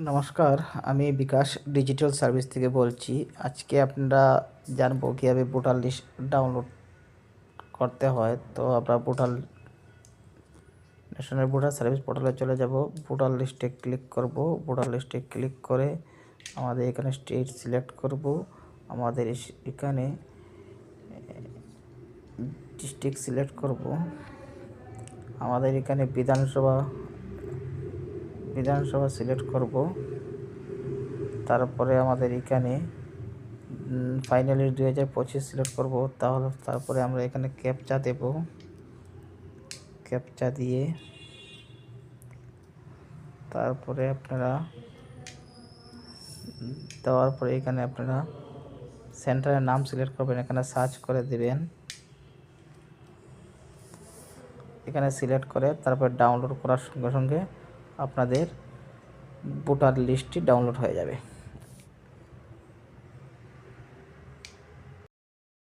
নমস্কার, আমি বিকাশ digital service থেকে বলছি। আজকে আপনারা জানবো কীভাবে ভোটার লিস্ট ডাউনলোড করতে হয়। তো আমরা ন্যাশনাল ভোটার সার্ভিস পোর্টালে চলে যাব। ভোটার লিস্টে ক্লিক করব। ভোটার লিস্টে ক্লিক করে আমাদের এখানে স্টেট সিলেক্ট করব। আমাদের এখানে ডিস্ট্রিক্ট সিলেক্ট করব। আমাদের এখানে বিধানসভা সিলেক্ট করব। তারপরে আমাদের এখানে ফাইনালি 2025 সিলেক্ট করব। তারপরে আমরা এখানে ক্যাপচা দেব। ক্যাপচা দিয়ে তারপরে আপনারা দেওয়ার পরে এখানে আপনারা সেন্টারের নাম সিলেক্ট করবেন। এখানে সার্চ করে দেবেন। এখানে সিলেক্ট করে তারপর ডাউনলোড করার সঙ্গে সঙ্গে আপনাদের ভোটার লিস্টটি ডাউনলোড হয়ে যাবে।